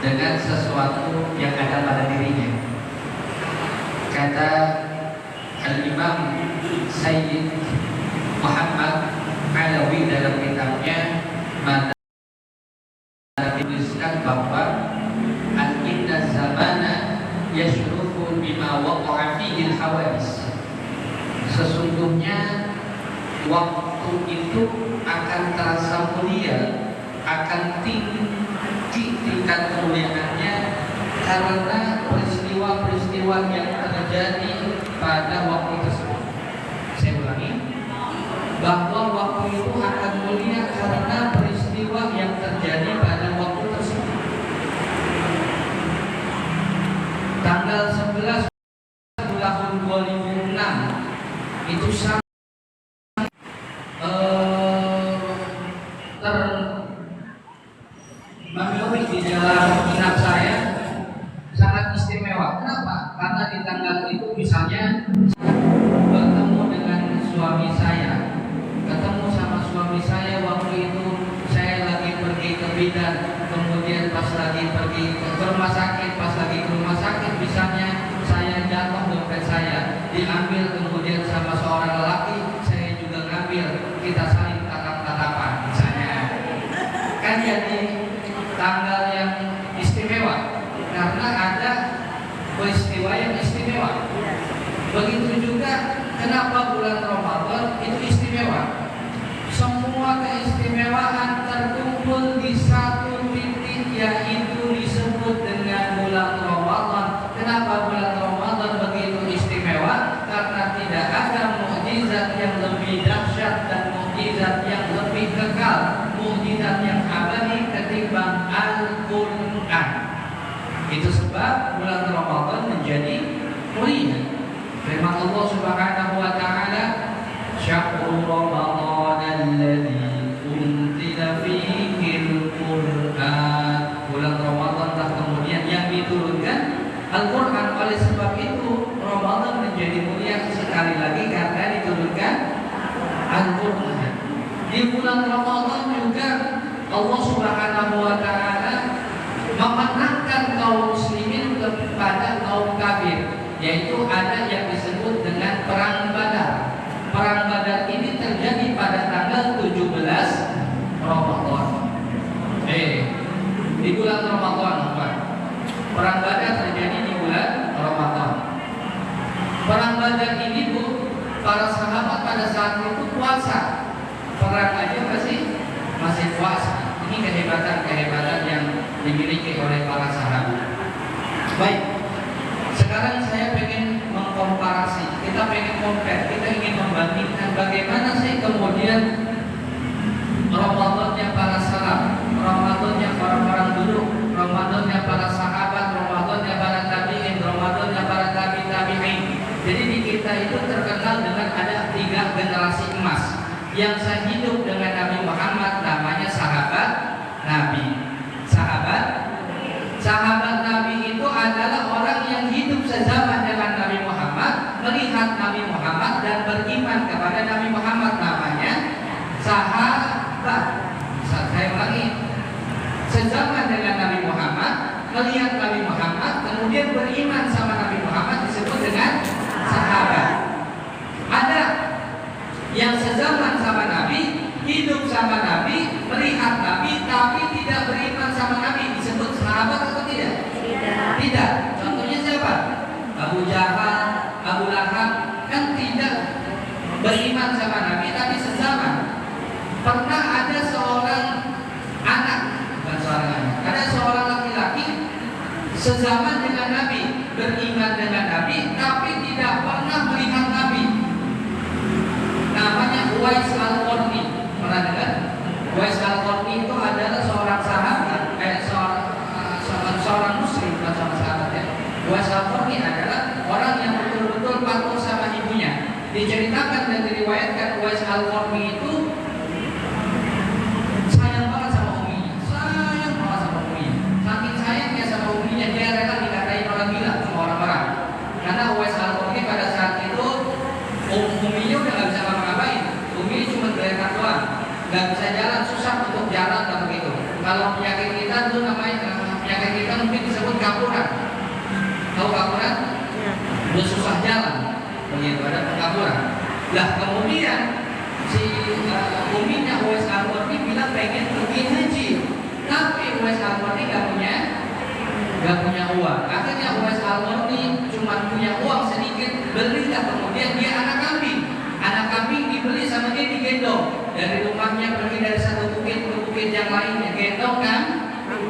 dengan sesuatu yang ada pada dirinya. Kata Al-Imam Sayyid Muhammad Alawi dalam kitabnya Mata dituliskan bahwa al-inna zamana yashrufu bima waqa'a fihi al-hawadis. Sesungguhnya waktu itu akan terasa mulia, akan tinggi tingkat kemuliaannya karena peristiwa-peristiwa yang terjadi pada waktu tersebut. Saya ulangi, bahwa waktu itu akan mulia karena peristiwa yang terjadi pada waktu tersebut. Tanggal 11 tahun 2006 itu sangat termemori di dalam ingat saya, sangat istimewa. Kenapa? Karena di tanggal itu misalnya bertemu dengan suami saya, ketemu sama suami saya waktu itu saya lagi pergi ke bidan, kemudian pas lagi pergi ke rumah sakit, pas lagi ke rumah sakit misalnya saya jatuh, dompet saya diambil, kemudian sama seorang lelaki saya juga ngambil, kita saling tatap-tatapan misalnya. Kan jadi tanggal yang istimewa karena ada peristiwa yang istimewa. Begitu juga kenapa bulan Ramadan itu istimewa. Semua keistimewaan terkumpul di satu titik, yaitu disebut dengan bulan Ramadan. Kenapa bulan Ramadan begitu istimewa? Karena tidak ada mukjizat yang lebih dahsyat dan mukjizat yang lebih kekal, mukjizat yang abadi ketimbang Al-Quran. Itu sebab bulan Ramadan menjadi mulia. Firman Allah Subhanahu wa taala, "Syahrul Ramadan alladzi unzila fihi al-Qur'an." Bulan Ramadan tak kemudian yang diturunkan Al-Quran. Oleh sebab itu Ramadan menjadi mulia sekali lagi karena diturunkan Al-Quran. Di bulan Ramadan juga Allah Subhanahu wa taala memenangkan kaum muslimin kepada kaum kafir, yaitu ada yang disebut dengan perang Badar. Perang Badar ini terjadi pada tanggal 17 Ramadan. Di bulan Ramadan, Pak. Perang Badar terjadi di bulan Ramadan. Perang Badar ini, Bu, para sahabat pada saat itu puasa. Perang aja masih puasa. Ini kehebatan yang dimiliki oleh para sahabat. Baik. Sekarang saya pengen mengkomparasi, kita pengen compare, kita ingin membandingkan bagaimana sih kemudian Ramadannya para salaf, Ramadannya orang-orang dulu, Ramadannya para sahabat, Ramadannya para tabi'in, Ramadannya para tabi'in. Jadi di kita itu terkenal dengan ada 3 generasi emas yang sehidup dengan Nabi Muhammad, namanya sahabat Nabi. Sahabat Nabi itu adalah orang yang hidup sezaman dengan Nabi Muhammad, melihat Nabi Muhammad dan beriman kepada Nabi Muhammad, namanya sahabat. Saya ulangi, sezaman dengan Nabi Muhammad, melihat Nabi Muhammad, kemudian beriman sama Nabi Muhammad disebut dengan sahabat. Ada yang sezaman sama Nabi, hidup sama Nabi, melihat Nabi, tapi tidak beriman sama Nabi, disebut sahabat atau tidak? Tidak. Contohnya siapa? Abu Jahal, Abu Lahab, kan tidak beriman sama Nabi, tapi sezaman. Pernah ada seorang anak, bukan seorang anak, ada seorang laki-laki sezaman dengan Nabi, beriman dengan Nabi, tapi tidak pernah melihat Nabi. Namanya Uwais Al-Qarni. Pernah dengar? Uwais Al-Qarni itu adalah seorang sahabat, seorang muslim, bukan seorang sahabat ya. Uwais Al-Qarni adalah orang yang betul-betul patuh sama ibunya. Diceritakan dan diriwayatkan Uwais Al-Qarni itu sayang banget sama uminya, saking sayangnya sama uminya dia rela dikatain orang gila sama orang-orang. Karena Uwais Al-Qarni pada saat itu uminya udah nggak bisa ngapa-ngapain, uminya cuma geletak doang, nggak bisa jalan, susah untuk jalan dan begitu. mungkin disebut kapuran. Tahu kapuran? Udah susah jalan, begitu ada pengkapuran. Lah kemudian si uminya Uwais Al-Qarni bilang pengen pergi haji, tapi Uwais Al-Qarni gak punya uang. Akhirnya Uwais Al-Qarni cuma punya uang sedikit, belilah kemudian dia anak kambing. Anak kambing dibeli sama dia digendong dari rumahnya pergi dari satu bukit ke bukit yang lainnya. Gendong kan?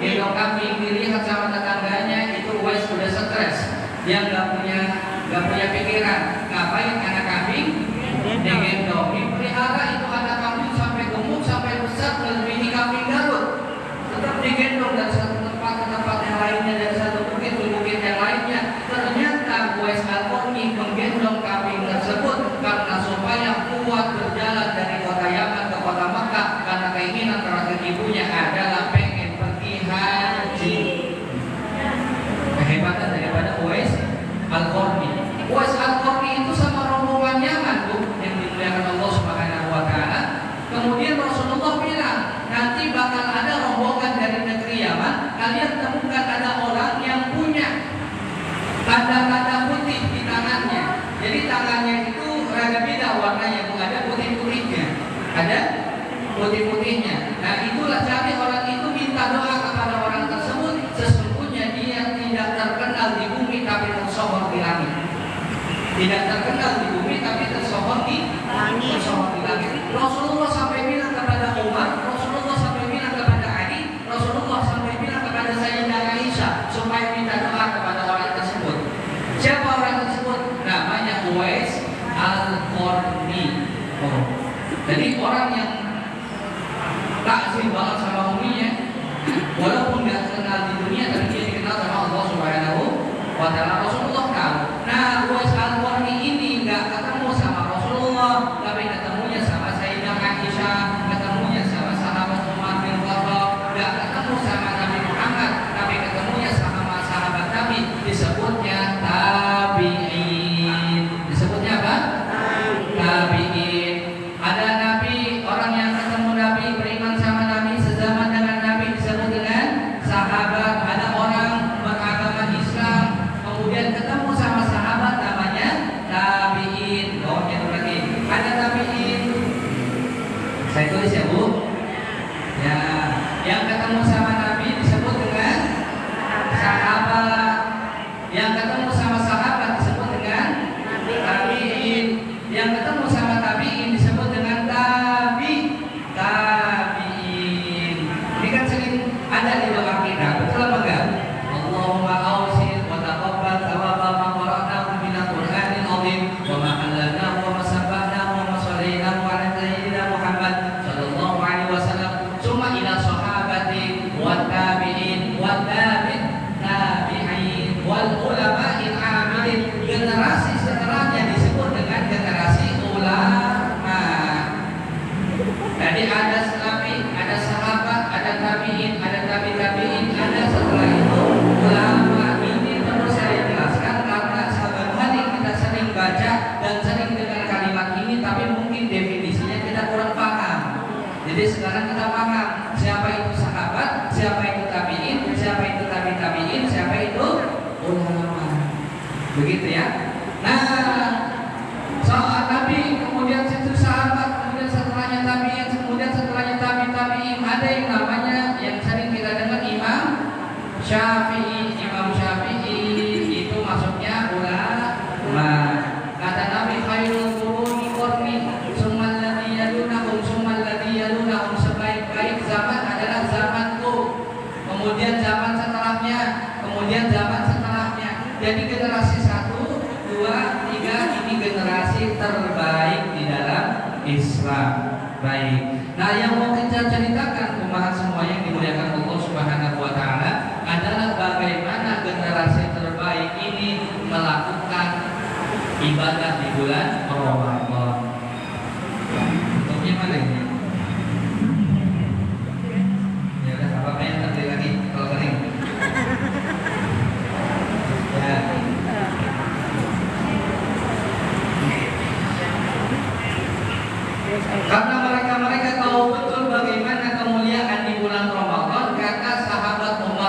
Gendong kambing, dilihat sama tetangganya, itu Uwais sudah stres. Dia gak punya pikiran. Ngapain anak kambing? Digendong. Dipelihara itu anak kambing sampai gemuk, sampai besar, melebihi kambing Garut. Tetap digendong dari satu tempat ke tempat yang lainnya, dari satu bukit ke bukit yang lainnya. Ternyata Uwais Al-Qarni menggendong kambing tersebut karena supaya kuat berjalan dari kota Yaman ke kota Makkah, karena keinginan terakhir ibunya adalah pengen pergi haji. Kehebatan daripada Uwais Al-Qarni. Uwais Al-Qarni itu sama rombongan Yaman tuh yang dimuliakan Allah Subhanahu wa taala. Kemudian Rasulullah bilang, nanti bakal ada rombongan dari negeri Yaman, kalian temukan ada orang yang punya tanda-tanda putih di tangannya. Jadi tangannya itu rada beda warnanya, ada putih-putihnya. Ada putih-putihnya. Nah, itulah cari orang itu, minta doa kepada orang tersebut. Sesungguhnya dia tidak terkenal di bumi tapi tersohor di langit. Tidak terkenal di bumi tapi tersohor di langit. Rasulullah sampai bilang kepada Umar, Rasulullah sampai bilang kepada Ali, Rasulullah sampai bilang kepada Sayyidah Aisyah supaya minta doa kepada orang tersebut. Siapa orang tersebut? Namanya Uwais Al-Qarni. Jadi orang yang takzim banget sama uminya, walaupun nggak kenal di dunia, tapi dia dikenal sama Allah Subhanahu wa taala. Rasulullah tahu. Nah, Uwais Al-Qarni ini nggak ketemu sama Rasulullah, tapi ketemunya sama Sayyidah Aisyah, ketemunya sama sahabat Umar bin Khattab, nggak ketemu sama Nabi Muhammad, tapi ketemunya sama sahabat Nabi. Disebutnya tabi'in. Disebutnya apa? Tabi'in. Ada Nabi, orang yang ketemu Nabi, beriman sama Nabi, sezaman dengan Nabi, disebut dengan sahabat. Ada orang beragama Islam, kemudian ketemu sama sahabat, namanya tabi'in. Oh, itu lagi. Ada tabi'in. Saya tulis ya, Bu. Ya, yang ketemu sama Nabi disebut dengan sahabat. Yang ketemu sama sahabat disebut dengan tabi'in. Yang ketemu sama tabi'in disebut dengan tabi'in. Ini kan sering ada di doa kita, betul apa enggak? Allahumma awsin wa taqabbal thawaba ma qara'nahu minal Qur'anil azim wa ma 'allamnahu wa ma sabbahnahu wa ma shallainahu 'ala sayyidina Muhammad sallallahu alaihi wasallam. Summa ila sahabati wa tabi'in wa tabi'in wal ulama'il 'amilin. Generasi setelahnya disebut dengan generasi ulama. Jadi ada nabi, ada sahabat, ada tabi'in, ada tabi'in, ada setelah itu ulama. Ini perlu saya jelaskan karena sahabat hari kita sering baca dan sering dengar kalimat ini, tapi mungkin definisinya kita kurang paham. Jadi sekarang kita paham siapa itu sahabat, siapa itu tabi'in, siapa itu tabi'in, siapa itu ulama. Begitu ya. Nah, soal Nabi, kemudian situ sahabat, kemudian setelahnya tabi'in, kemudian setelahnya tabi'in, ada yang namanya yang sering kita dengar Imam Syafi'i. Imam Syafi'i itu maksudnya ulama. Kata Nabi, khairul quruni qarni, tsummal ladzi yalunahum, sebaik-baik zaman adalah zamanku. Kemudian zaman setelahnya, kemudian zaman setelahnya. Jadi generasi 1, 2, 3 ini generasi terbaik di dalam Islam. Baik. Nah, yang mau kita ceritakan pemahaman semua yang dimuliakan Allah Subhanahu wa taala adalah bagaimana generasi terbaik ini melakukan ibadah di bulan Ramadan. Untuknya mana ini? Ya udah, apa yang tadi lagi kalau kering. Ya. Karena mereka tahu betul bagaimana kemuliaan di bulan Ramadan, kata sahabat Umar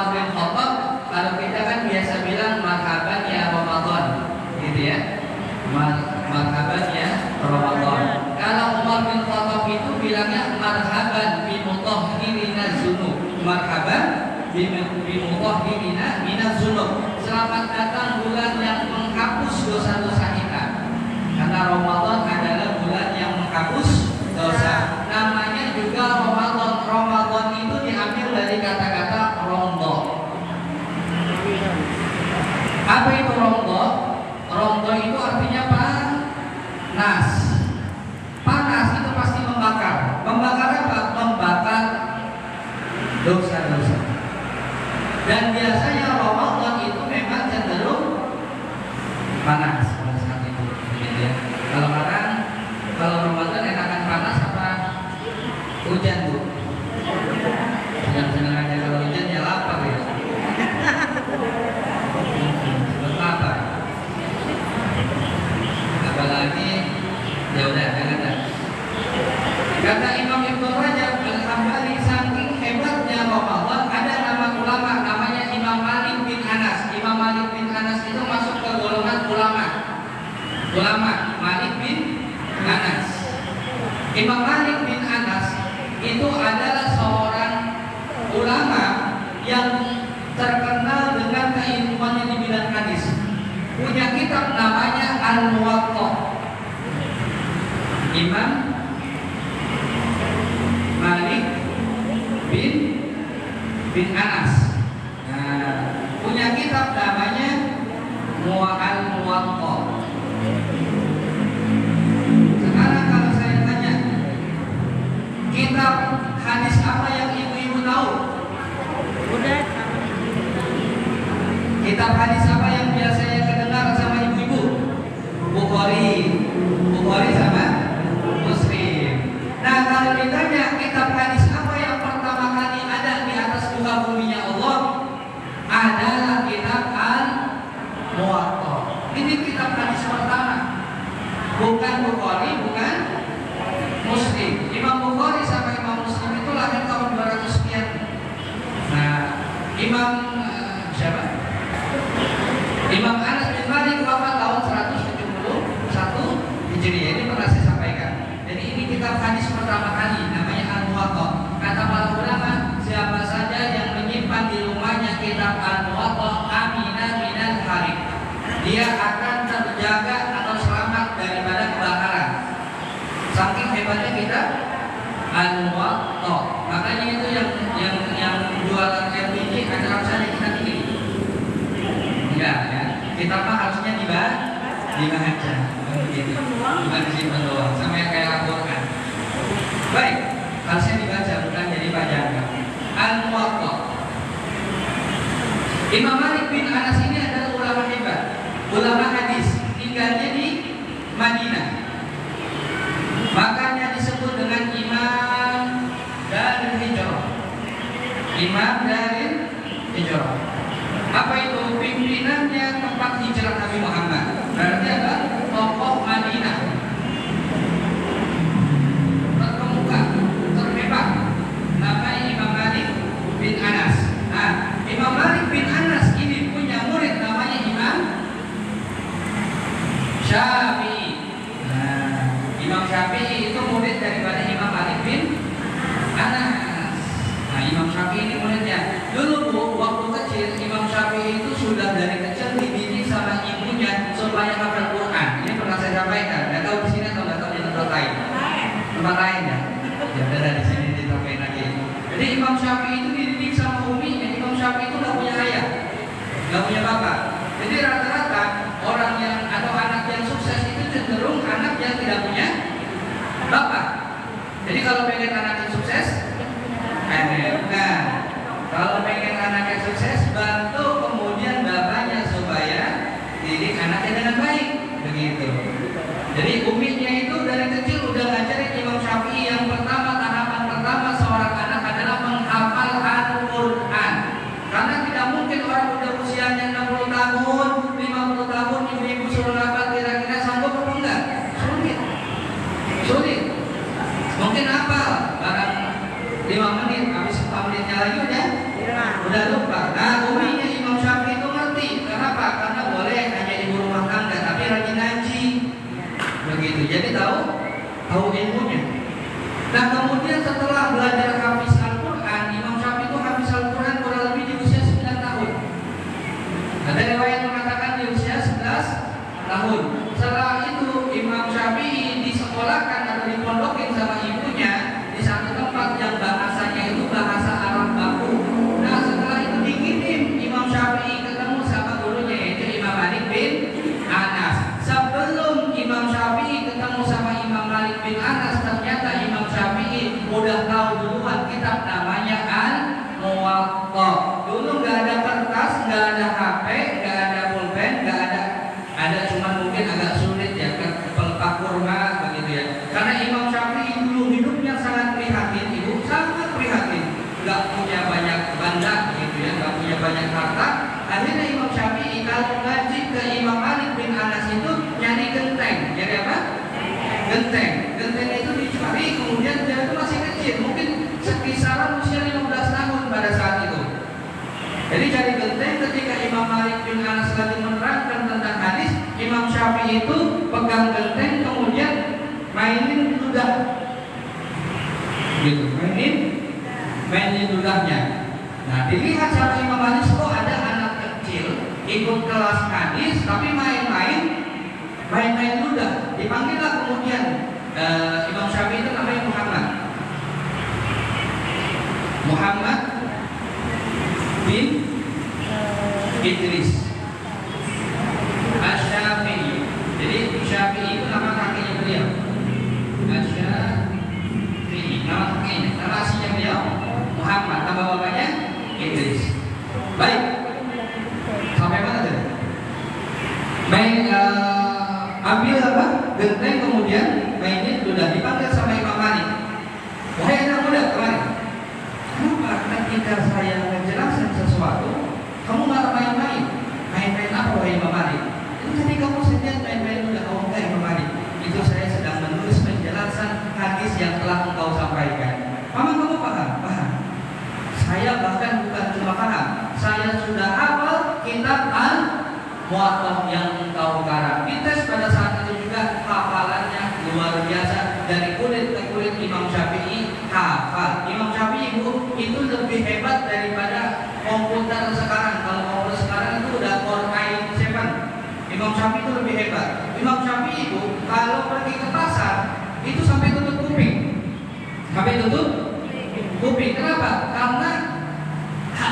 bimutahhirina minaz dzunub. Selamat datang bulan yang menghapus dosa-dosa kita. Karena Ramadan adalah bulan yang menghapus dosa. Namanya juga Ramadan. Ramadan itu diambil dari kata-kata rondo. Apa itu rondo? Rondo itu artinya panas. Panas itu pasti membakar. Membakar apa? Membakar dosa-dosa. Dan biasanya Ramadan itu memang cenderung panas pada saat itu. Ya. Kalau Ramadan enakan panas apa hujan, Bu? Senang-senang aja kalau hujan ya lapar ya. Lapar. Apalagi ya udah jangan. Kata Imam Ibnu Rajab Al-Hambali, saking hebatnya Ramadan, ada nama ulama namanya Imam Malik bin Anas. Imam Malik bin Anas itu masuk ke golongan ulama. Ulama Malik bin Anas. Imam Malik bin Anas itu adalah seorang ulama yang terkenal dengan keilmuannya di bidang hadis. Punya kitab namanya Al-Muwatta. Imam Malik bin Anas. Nah, punya kitab namanya Al-Muwatta. Sekarang kalau saya tanya, kitab hadis apa yang ibu-ibu tahu? Udah. Kitab hadis apa yang biasanya kedengar sama ibu-ibu? Bukhari sama Muslim. Nah, kalau ditanya kitab hadis apa yang pertama kali ada di atas muka buminya Allah, adalah kitab Al-Muwatta. Ini kitab hadis pertama. Bukan Bukhari, bukan Muslim. Imam Bukhari sama Imam Muslim itu lahir tahun 200 sekian. Nah, Imam Anas bin Malik wafat tahun 171 Hijriah. Ini pernah saya sampaikan. Jadi ini kitab hadis pertama kali, namanya Al-Muwatta. Kata para ulama, siapa saja yang menyimpan di rumahnya kitab Al-Muwatta aminah minal harik, dia akan terjaga atau selamat daripada kebakaran. Saking hebatnya kitab Al-Muwatta. Makanya itu yang jualan LPG ada harusnya kita ini. Enggak ya. Kitab mah harusnya dibaca. Begitu. Bukan disimpan doang. Sama yang kayak Al-Quran. Baik, harusnya dibaca bukan jadi pajangan. Al-Muwatta. Imam Malik bin Anas ini adalah ulama hebat, ulama hadis, tinggalnya di Madinah. Makanya disebut dengan Imam Darul Hijrah. Imam Darul Hijrah. Apa itu? Pimpinannya tempat hijrah Nabi Muhammad. Berarti apa? Tokoh Madinah terkemuka, terhebat, namanya Imam Malik bin Anas. Nah, Imam Malik bin Anas ini punya murid namanya Imam Syafi'i. Nah, Imam Syafi'i itu murid daripada Imam Malik bin Anas. Nah, Imam Syafi'i ini muridnya. Dulu Bu, waktu kecil Imam Syafi'i itu sudah dari kecil dididik sama ibunya supaya hafal Quran. Ini pernah saya sampaikan. Nggak tahu di sini atau nggak tahu di tempat lain. Tempat lain ya. Ya udah di sini disampaikan lagi. Jadi Imam Syafi'i itu dididik sama uminya. Imam Syafi'i itu nggak punya ayah, nggak punya bapak. Jadi rata-rata orang yang atau anak yang sukses itu cenderung anak yang tidak punya bapak. Jadi kalau pengen anak yang sukses, nah, kalau pengen anaknya sukses, bantu kemudian bapaknya supaya didik anaknya dengan baik, begitu. Jadi uminya itu dari kecil udah ngajarin Imam Syafi'i yang pertama, tahapan pertama seorang anak adalah menghafal Al-Quran. Karena tidak mungkin orang udah usianya 60 tahun, 50 tahun, ibu-ibu suruh hafal, kira-kira sanggup apa enggak? Sulit. Mungkin hafal barang 5 menit, habis 4 menitnya lagi udah lupa. Nah, uminya Imam Syafi'i itu ngerti. Kenapa? Karena boleh hanya ibu rumah tangga, tapi rajin ngaji. Begitu. Jadi tahu ilmunya. Nah, kemudian setelah belajar hafiz Al-Quran, Imam Syafi'i itu hafiz Al-Quran kurang lebih harta. Akhirnya Imam Syafi'i kalau ngaji ke Imam Malik bin Anas itu nyari genteng. Nyari apa? Genteng. Genteng itu dicari, kemudian dia itu masih kecil, mungkin sekisaran usia 15 tahun pada saat itu. Jadi cari genteng, ketika Imam Malik bin Anas lagi menerangkan tentang hadis, Imam Syafi'i itu pegang genteng, kemudian mainin ludah, gitu, mainin ludahnya. Nah, dilihat sama Imam Malik, kok ada anak kecil ikut kelas hadis tapi main-main ludah. Dipanggillah kemudian Imam Syafi'i itu namanya Muhammad bin Idris Asy-Syafi'i. Jadi Syafi'i itu nama kakeknya beliau. Asy-Syafi'i nama kakeknya, nama aslinya beliau Muhammad, nama bapaknya Idris. Baik, sampai mana tadi? Ambil apa? Genteng, kemudian mainin sudah dipanggil sama Imam Malik. Wahai anak muda, kemari. Kenapa ketika saya menjelaskan sesuatu, kamu malah main-main? Main-main apa wahai Imam Malik? Itu tadi kamu sendiri main-main sudah kamu enggak Imam Malik. Itu saya sedang menulis penjelasan hadis yang telah engkau sampaikan. Mama kamu paham? Paham. Saya bahkan bukan cuma paham, saya sudah hafal kitab Al-Muwatta yang engkau karang. Dites pada saat itu juga hafalannya luar biasa, dari kulit ke kulit Imam Syafi'i hafal. Imam Syafi'i itu lebih hebat daripada komputer sekarang. Kalau komputer sekarang itu udah Core i7. Imam Syafi'i itu lebih hebat. Imam Syafi'i itu kalau pergi ke pasar itu sampai tutup kuping. Sampai tutup kuping. Kenapa? Karena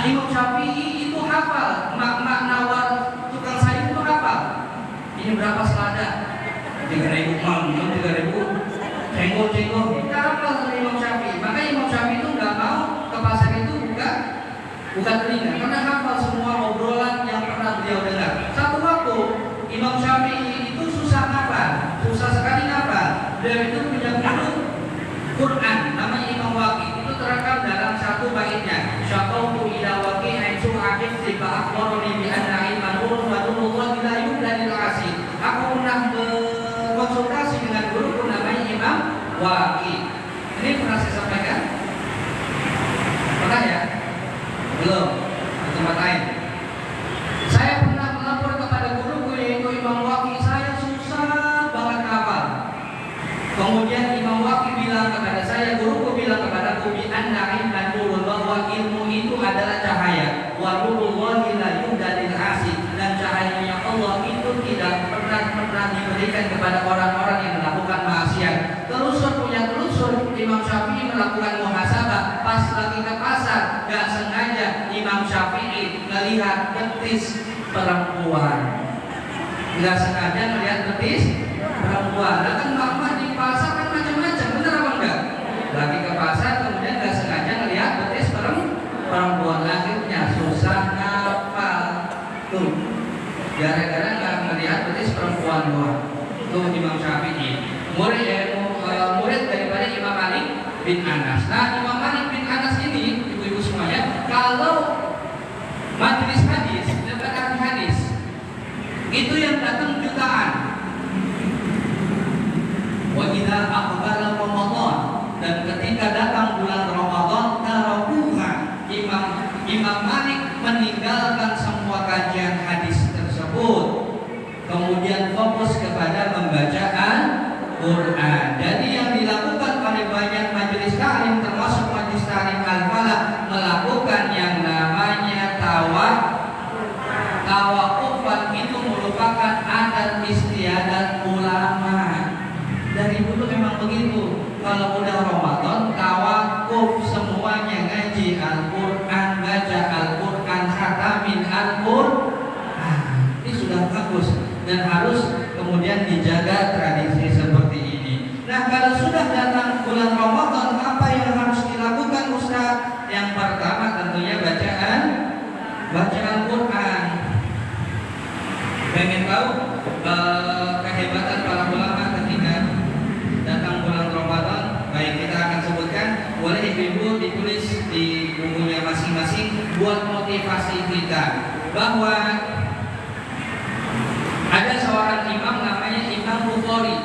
Imam Syafi'i itu hafal. Mak nawar tukang sayur itu hafal. Ini berapa selada? 3.000 mang, 3.000 cengkok. Kita hafal dari Imam Syafi'i. Makanya Imam Syafi'i itu nggak mau ke pasar itu buka telinga, karena hafal semua obrolan yang pernah beliau dengar. Satu waktu Imam Syafi'i itu susah sekali hafal. Beliau itu punya guru Quran, namanya Imam Waqi. Itu terekam dalam satu baitnya. Syaqautu ila Waqi aitu akif fa akhbarani bi anna ilman wa nurullah la yudlanil asi. Aku pernah berkonsultasi dengan guru namanya Imam Waqi. Ini pernah saya sampaikan? Pernah ya? Belum, di tempat lain. Saya pernah melapor kepada guruku yaitu Imam Waqi. Saya susah banget hafal. Kemudian Imam Waqi bilang kepada saya, guruku bilang kepadaku, bi anna ilman nurul, bahwa ilmu itu adalah cahaya. Wa nurullahi la yudalil asi, dan cahayanya Allah itu tidak pernah diberikan kepada orang-orang yang melakukan maksiat. Telusur Imam Syafi'i melakukan muhasabah pas lagi ke pasar, gak sengaja Imam Syafi'i melihat betis perempuan. Gak sengaja melihat betis perempuan. Nah kan mama di pasar kan macam-macam, bener apa enggak? Lagi ke pasar kemudian gak sengaja melihat betis perempuan, akhirnya susah hafal. Tuh, gara-gara gak melihat betis perempuan doang. Tuh Imam Syafi'i, murid daripada Imam Malik bin Anas. Nah, Imam Malik bin Anas ini, ibu-ibu semuanya, kalau majelis hadis, debat hadis, itu yang datang jutaan. Wa idza aqbala Ramadan, dan ketika datang bulan Ramadan, tarakuha, Imam Malik meninggalkan semua kajian hadis tersebut, kemudian fokus kepada pembacaan Quran. Jadi yang dilakukan oleh banyak majelis ta'lim, termasuk majelis ta'lim Al-Falah, melakukan yang namanya tawakufan. Itu merupakan adat istiadat ulama. Dari dulu memang begitu. Kalau udah Ramadan, tawakuf semuanya, ngaji Al-Quran, baca Al-Quran, khatamin Al-Quran. Ini sudah bagus dan harus kemudian dijaga tradisi seperti ini. Nah, kalau sudah datang bulan Ramadan, apa yang harus dilakukan Ustaz? Yang pertama tentunya bacaan Quran. Pengen tahu kehebatan para ulama ketika datang bulan Ramadan? Baik, kita akan sebutkan. Boleh ibu-ibu ditulis di bukunya masing-masing buat motivasi kita. kita bahwa ada seorang imam namanya Imam Bukhari.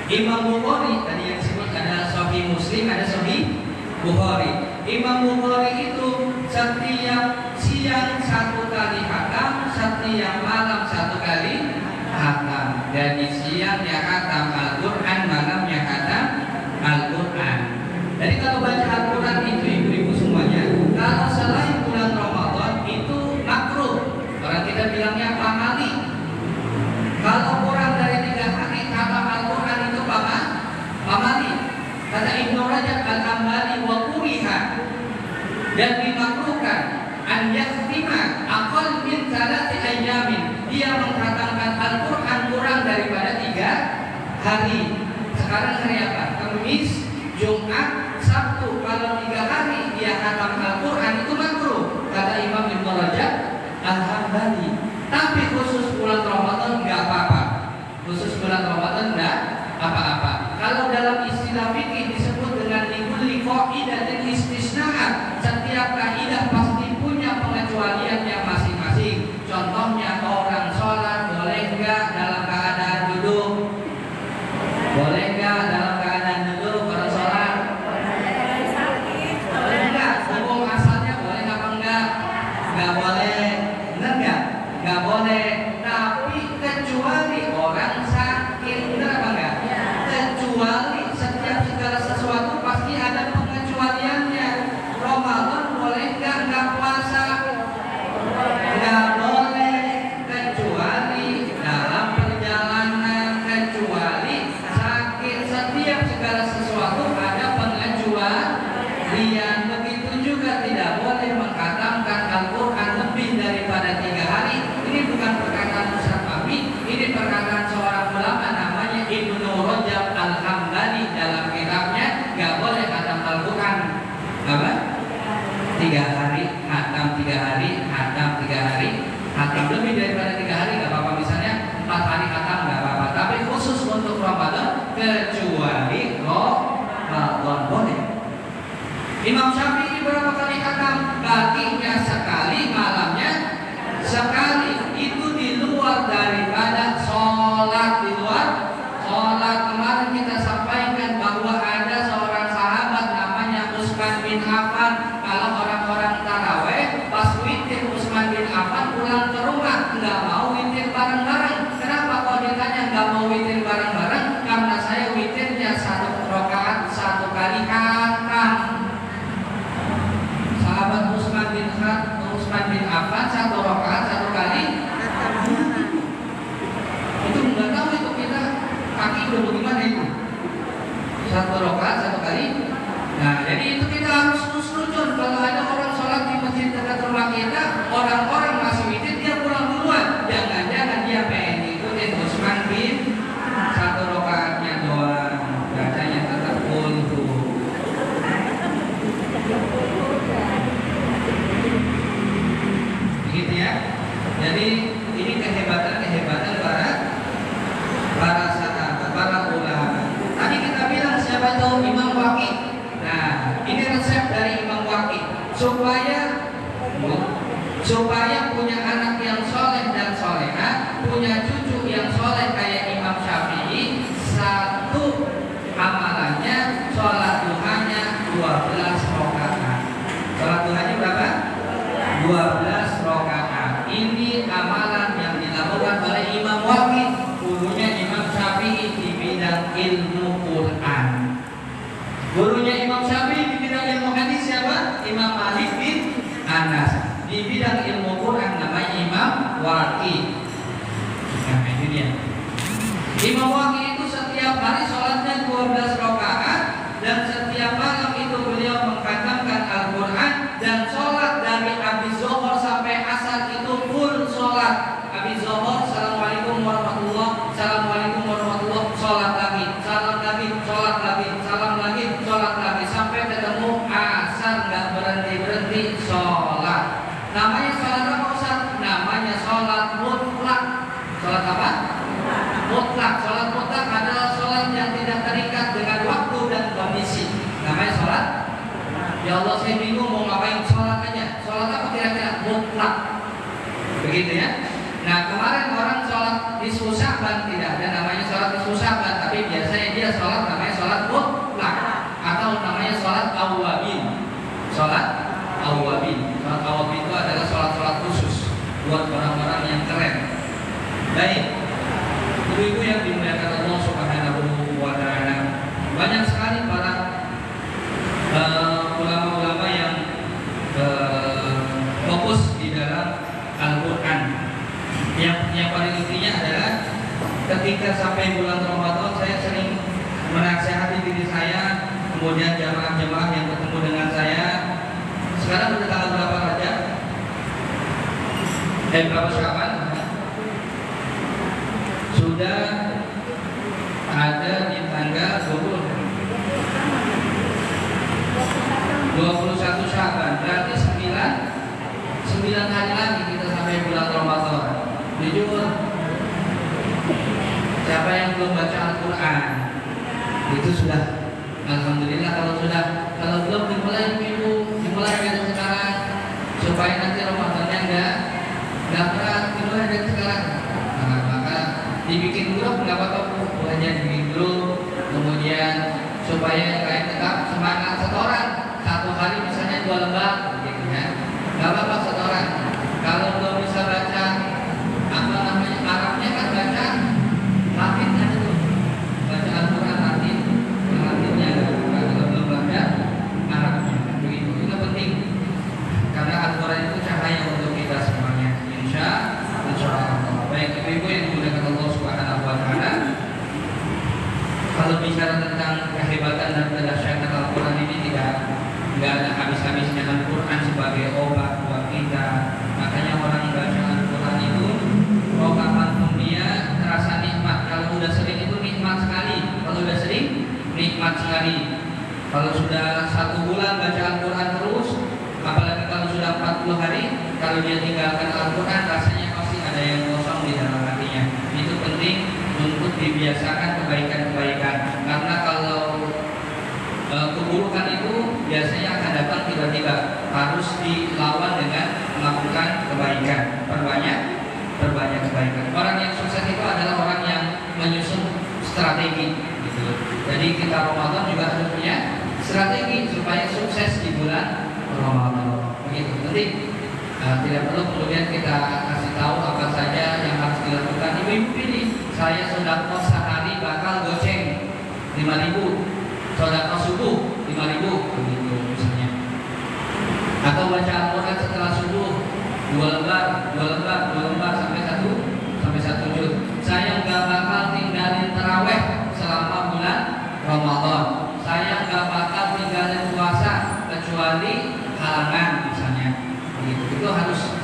Imam Bukhari tadi yang disebut ada Sahih Muslim, ada Sahih Bukhari. Imam Bukhari itu setiap siang satu kali khatam, setiap malam satu kali khatam. Jadi siang dia khatam Al-Quran, malamnya khatam Al-Quran. Jadi kalau baca Al-Quran itu ibu-ibu semuanya, kalau selain bulan Ramadan itu makruh. Orang kita bilangnya pamali. Kalau kurang dari 3 hari khatam Al-Quran itu pamali. Kata Ibnu Rajab Al-Hambali wa kuriha, dan dimakruhkan an yakhtima aqall min 3 ayyamin, dia mengkhatamkan Al-Quran kurang daripada 3 hari. Sekarang hari apa? Kamis, Jumat, Sabtu. Kalau 3 hari dia khatam Al-Quran itu makruh, kata Imam Ibnu Rajab Al-Hambali. Tapi khusus bulan Ramadan enggak apa-apa. Khusus bulan Ramadan enggak apa-apa. Kalau dalam istilah fikih disebut dengan likulli qaidatin istisna'at. Setiap kaidah pasti punya pengecualiannya masing-masing. Contohnya orang sholat boleh enggak dalam keadaan duduk? Boleh enggak dalam keadaan duduk orang sholat? Boleh enggak? Hukum asalnya boleh apa enggak? Enggak boleh. Benar enggak? Enggak boleh. Tapi kecuali orang sakit, benar apa enggak? Kecuali setiap segala sesuatu pasti ada pengecualiannya. Ramadan boleh enggak puasa? Enggak boleh, kecuali dalam perjalanan, kecuali sakit. Setiap segala sesuatu ada pengecualian. Begitu juga tidak boleh mengkhatamkan Al-Quran lebih daripada 3 hari. Ini bukan perkataan Ustaz Fahmi, ini perkataan seorang ulama namanya Ibnu Rajab Al-Hambali dalam kitabnya nggak boleh khatam Al-Quran apa? 3 hari, khatam 3 hari, khatam 3 hari, khatam lebih daripada 3 hari nggak apa-apa. Misalnya 4 hari khatam nggak apa-apa. Tapi khusus untuk Ramadan kecuali Ramadan boleh. Imam Syafi'i berapa kali khatam? Paginya sekali, malamnya sekali. Itu di luar daripada sholat. Di luar sholat. Kemarin kita sampaikan bahwa ada seorang sahabat namanya Utsman bin Affan. Kalau orang-orang taraweh pas witir, Utsman bin Affan pulang ke rumah nggak mau witir bareng-bareng. Kenapa? Kalau ditanya nggak mau witir bareng-bareng, karena saya witirnya 1 rakaat 1 kali khatam. Sahabat Utsman bin Affan 1 rakaat 1 kali. Itu nggak tahu itu kita kaki udah bagaimana itu. 1 rakaat 1 kali. Nah, jadi itu kita harus husnuzon. Kalau ada orang sholat di masjid dekat rumah kita, orang-orang masih witir, dia pulang duluan. Jangan-jangan dia pengen ikutin Utsman bin 1 rakaatnya doang. Bacanya tetap full tuh. Begitu ya. Jadi ini kehebatan para sahabat, para ulama. Tadi kita bilang siapa tahu Imam Waqi. Nah, ini resep dari Imam Waqi supaya punya anak yang soleh dan soleha, punya cucu yang soleh kayak Imam Syafi'i. 1 amalannya sholat duhanya 12 rakaat. Sholat duhanya berapa? 12 rakaat. Ini amalan yang dilakukan oleh Imam Waqi, gurunya Imam Syafi'i di bidang ilmu Quran. Gurunya Imam Syafi'i di bidang ilmu hadis siapa? Imam Malik bin Anas. Di bidang ilmu Quran namanya Imam Waqi. Nah, ini dia. Imam Waqi itu setiap hari sholatnya 12 rakaat, dan setiap malam itu beliau mengkhatamkan Al-Quran, dan sholat dari habis zuhur sampai asar itu full sholat. Habis zuhur, assalamualaikum warahmatullah, assalamualaikum warahmatullah, sholat lagi, salam lagi, sholat lagi, salam lagi, sholat lagi, sampai ketemu asar, nggak berhenti sholat. Namanya sholat apa Ustaz? Namanya sholat mutlak. Sholat apa? Mutlak. Sholat mutlak adalah sholat yang tidak terikat dengan begitu ya. Nah kemarin orang sholat nisfu Sya'ban tidak ada namanya sholat nisfu Sya'ban, tapi biasanya dia sholat namanya sholat mutlak atau namanya sholat awwabin. Sholat awwabin itu adalah sholat khusus buat orang-orang yang keren. Baik, ibu-ibu yang dimuliakan Allah Subhanahu wa Ta'ala, banyak sekali para ulama-ulama yang fokus di dalam Al-Quran. Yang paling intinya adalah ketika sampai bulan Ramadan, saya sering menasihati diri saya, kemudian jamaah-jamaah yang bertemu dengan saya. Sekarang udah tanggal berapa Rajab? Berapa Sya'ban? Sudah ada di tanggal 21 Sya'ban, berarti 9 hari lagi kita sampai bulan Ramadan. Jujur, siapa yang belum baca Al-Quran itu sudah alhamdulillah. Kalau belum dimulai dari sekarang supaya nanti Ramadannya enggak berat, dimulai dari sekarang. Nah, maka dibikin grup nggak apa-apa, hanya dibikin grup, kemudian supaya kalian tetap semangat setoran. Satu hari misalnya 2 lembar gitu ya, nggak apa-apa setoran. Kalau belum bisa baca Arabnya kan baca Latin aja tuh, baca Al-Quran Latinnya kalau belum baca Arabnya, begitu. Itu penting karena Al-Quran itu cahaya untuk kita semuanya. Insya Allah. Baik ibu-ibu yang dimuliakan Allah Subhanahu wa Ta'ala, kalau bicara tentang kehebatan dan kedahsyatan Al-Quran ini tidak ada habis-habisnya. Al-Quran sebagai obat buat kita. Makanya orang baca Al-Quran itu kapanpun dia terasa nikmat. Kalau udah sering itu nikmat sekali. Kalau sudah 1 bulan baca Al-Quran terus, apalagi kalau sudah 40 hari, kalau dia tinggalkan Al-Quran, rasanya pasti ada yang kosong di dalam hatinya. Itu penting untuk dibiasakan kebaikan-kebaikan. Karena kalau keburukan itu biasanya akan datang tiba-tiba, harus dilawan dengan melakukan kebaikan. Perbanyak kebaikan. Orang yang sukses itu adalah orang yang menyusun strategi gitu. Jadi kita Ramadan juga harus punya strategi supaya sukses di bulan Ramadan. Begitu. Nanti tidak perlu kemudian kita kasih tahu apa saja yang harus dilakukan. Ibu-ibu pilih, saya sedekah sehari bakal goceng 5.000, sedekah subuh 5.000 begitu misalnya. Atau baca Al-Quran setelah subuh 2 lembar sampai 1 juz. Saya nggak bakal tinggalin taraweh selama bulan Ramadan. Saya nggak bakal tinggalin puasa kecuali halangan misalnya. Itu harus,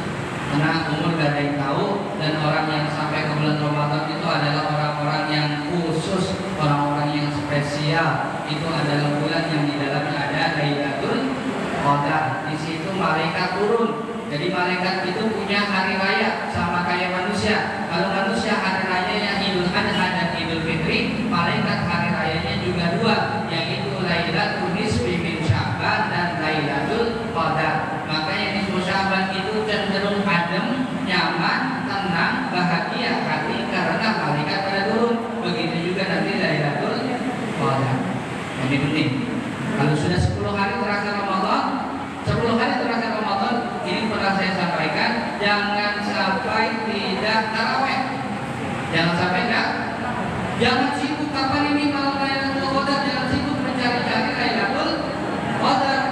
karena umur gak ada yang tahu, dan orang yang sampai ke bulan Ramadan itu adalah orang-orang yang khusus, orang-orang yang spesial. Itu adalah bulan yang di dalamnya ada Lailatul Qadar. Di situ malaikat turun. Jadi malaikat itu punya hari raya sama kayak manusia. Kalau manusia hari rayanya Idul Adha dan Idul Fitri, malaikat hari rayanya juga 2, yaitu Lailatul Nisfi min Sya'ban dan Lailatul Qadar. Makanya nisfu Sya'ban itu cenderung adem, nyaman, tenang, bahagia hati karena malaikat pada turun. Begitu juga nanti Lailatul Qadar. Ini penting. Kalau sudah 10 hari terakhir Ramadan, ini pernah saya sampaikan, jangan sampai tidak taraweh. Jangan sibuk kapan ini malam Lailatul Qadar, jangan sibuk mencari-cari Lailatul Qadar.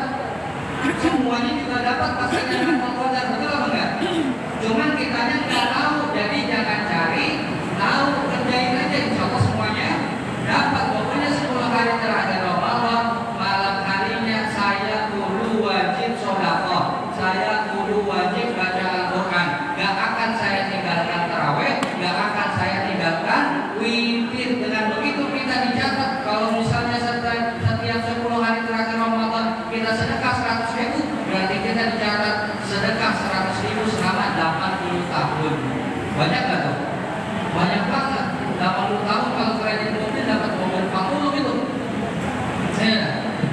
Semuanya juga dapat pasti Lailatul Qadar, betul apa enggak? Cuman kitanya nggak tahu, jadi jangan cari tahu, kerjain aja, insya Allah semuanya dapat. Pokoknya 10 hari terakhir Ramadan, malam harinya saya kudu wajib sedekah, saya kudu wajib baca Al-Quran. Gak akan saya tinggalkan taraweh, gak akan saya tinggalkan witir. Dengan begitu kita dicatat. Kalau misalnya setiap 10 hari terakhir Ramadan kita sedekah 100.000, berarti kita dicatat sedekah 100.000 selama 80 tahun. Banyak gak tuh? Banyak banget. 80 tahun kalau kredit mobil dapat mobil 40 gitu.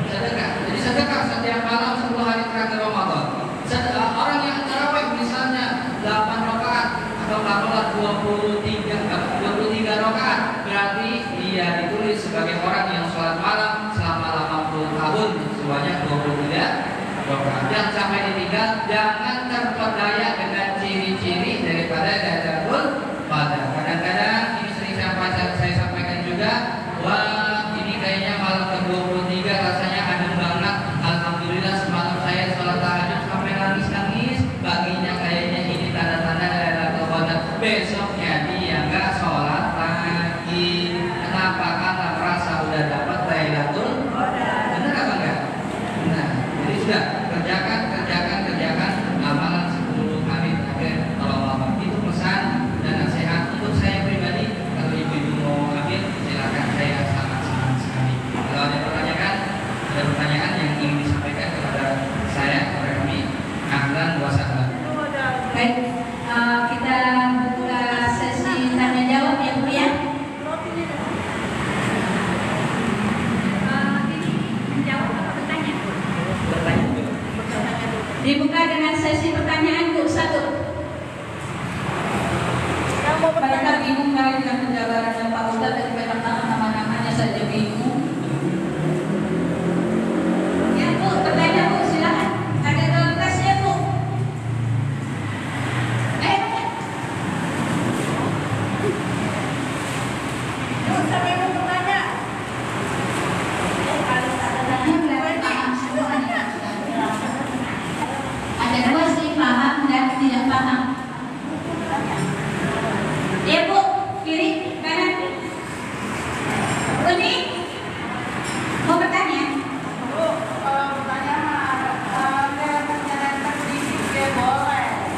Sedekah. Jadi sedekah setiap malam 10 hari terakhir Ramadan. Orang yang tarawih misalnya 8 rakaat sholat 23 rakaat, berarti dia ditulis sebagai orang yang sholat malam selama 80 tahun, semuanya 23 rakaat. Jangan sampai ditinggal, jangan terpedaya dengan ciri-ciri daripada Lailatul Qadar. Kadang-kadang ini sering saya sampaikan juga, wah ini kayaknya malam ke-23 rasanya adem banget. Alhamdulillah semalam saya sholat tahajud sampai nangis-nangis. Baginya kayaknya ini tanda-tanda Lailatul Qadar. Besoknya dia nggak sholat lagi. Kenapa? Karena merasa udah dapat Lailatul Qadar. Benar apa enggak? Nah, jadi sudah kerjakan amalan 10 hari terakhir Ramadan. Itu pesan dan nasihat untuk saya pribadi. Kalau ibu-ibu mau ambil, silakan, saya sangat sekali. Kalau ada pertanyaan yang ingin disampaikan kepada saya, kepada kami, ahlan wa sahlan. Baik, kita buka sesi tanya jawab ya Bu ya. Ini menjawab apa bertanya? Bertanya dulu. Dibuka dengan sesi pertanyaan Bu 1. Mereka bingung kali dengan penjabarannya Pak Ustadz dan pegang tangan nama-namanya saja bingung. Ya Bu, bertanya Bu, silakan. Ada dalam tasnya Bu. Bu, sampai mau bertanya. Kalau tanya berarti paham semuanya. Ada dua sih, paham dan tidak paham. Ya Bu, kiri, kanan. Uni, mau bertanya? Bu, kalau bertanya ada pertanyaan sedikit ya boleh.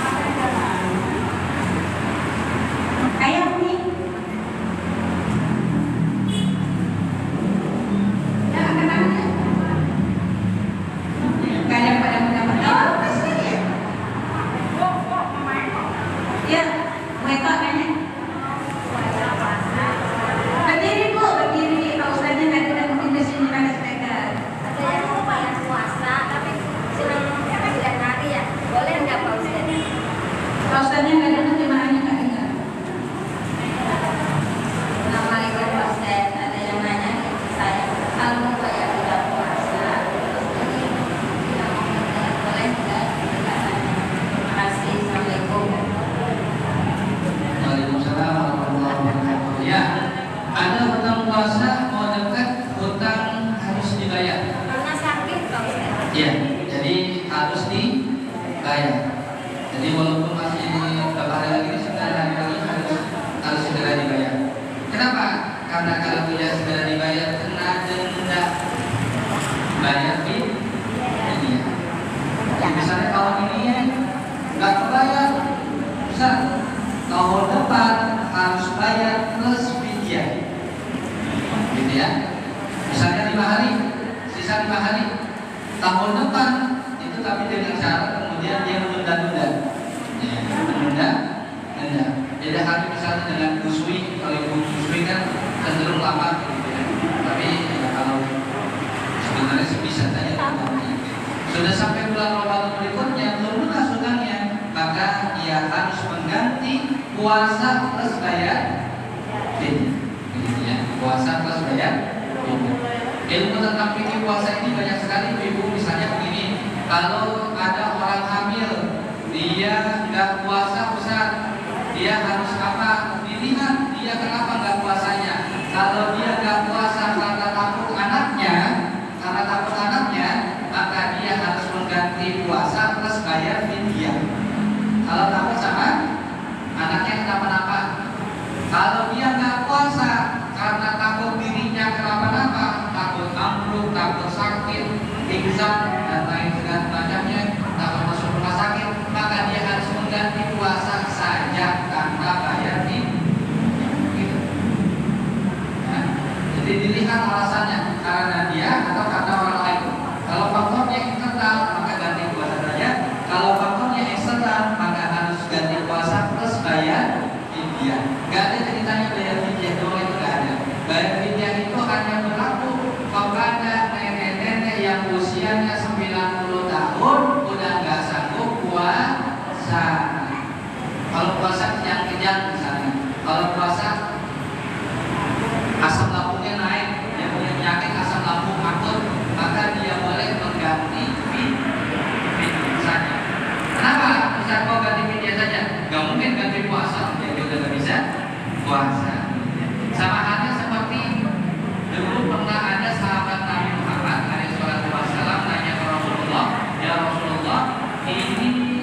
Apa yang jalan? Ayo Uni. Ya, angkat tangannya. Gak ada pada mendapat. Oh, pasti ya. Bu, main kok. Ya, mereka nanya. Berdiri Bu, berdiri. Pak Ustadznya nggak ada mungkin kesini pada mereka. Ada yang lupa yang puasa tapi sedang hari ya, boleh nggak Pak Ustaz? Pak Ustadznya nggak ada jemaahnya nggak dengar. Assalamualaikum Pak Ustaz, ada yang nanya ke saya, kalau saya tidak puasa, ini boleh nggak? Terima kasih, Assalamualaikum. Waalaikumsalam warahmatullahi wabarakatuh. Ya, ada hutang puasa mau dekat, hutang harus dibayar. Karena sakit Pak Ustaz. Ya, jadi harus dibayar. Jadi walaupun masih beberapa hari lagi, 9 hari lagi harus segera dibayar. Kenapa? Karena kalau tidak segera dibayar kena denda. Bayar di ini. Misalnya tahun ini nggak kebayar, bisa tahun depan harus bayar plus fidyah. Gitu ya. Misalnya 5 hari, sisa 5 hari. Tahun depan itu tapi dengan syarat kemudian dia menunda-nunda. Ya, menunda. Beda halnya misalnya dengan busui, kalau ibu busui kan cenderung lama gitu ya. Tapi ya, kalau sebenarnya sih bisa saja sudah sampai bulan Ramadan berikutnya belum lunas hutangnya, maka dia harus mengganti puasa plus bayar fidyah. Gitu ya, puasa plus bayar fidyah. Ilmu tentang fikih puasa ini banyak sekali ibu. Misalnya begini, kalau ada orang hamil dia nggak puasa Ustaz, dia harus apa? Dilihat dia kenapa nggak puasanya. Kalau dia nggak puasa karena takut anaknya, maka dia harus mengganti puasa plus bayar fidyah. Kalau takut sama anaknya kenapa-napa. Kalau dia nggak puasa karena takut dirinya kenapa-napa, takut ambruk, takut sakit, pingsan dan lain macamnya, takut masuk rumah sakit, maka dia harus mengganti puasa saja tanpa bayar gitu. Nah, jadi dilihat alasannya, karena dia atau karena orang lain. Kalau faktornya internal maka ganti puasa saja. Kalau faktornya eksternal maka harus ganti Kalau puasa kejang-kejang misalnya, kalau puasa asam lambungnya naik, dia punya penyakit asam lambung akut, maka dia boleh mengganti video saja. Kenapa? Ustaz kok ganti video saja? Gak mungkin ganti puasa, dia juga gak bisa puasa. Sama halnya seperti dulu pernah ada sahabat Nabi Muhammad SAW nanya ke Rasulullah, ya Rasulullah, ini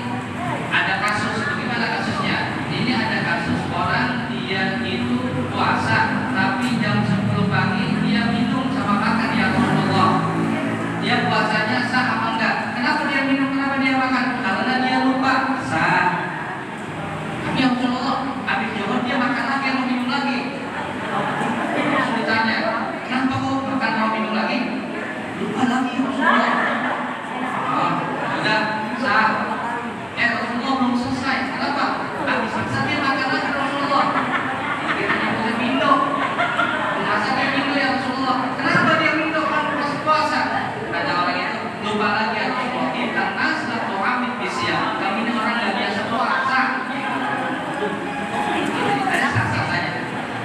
ada kasus, bagaimana kasusnya? Ini ada kasus orang dia itu puasa, tapi jam 10 pagi dia minum sama makan, ya Rasulullah. Dia puasanya sah apa enggak? Kenapa dia minum? Kenapa dia makan? Karena dia lupa sah. Tapi ya Rasulullah, habis jawab dia makan lagi, mau minum lagi. Ditanya, kenapa kok makan mau minum lagi? Lupa lagi Rasulullah. Oh, sudah sah. Rasulullah belum selesai. Kenapa? Habis selesai dia makan lagi Rasulullah. Dia boleh minum. Masa dia minum ya Rasulullah? Kenapa dia minum kalau masih puasa? Kata orang itu lupa lagi.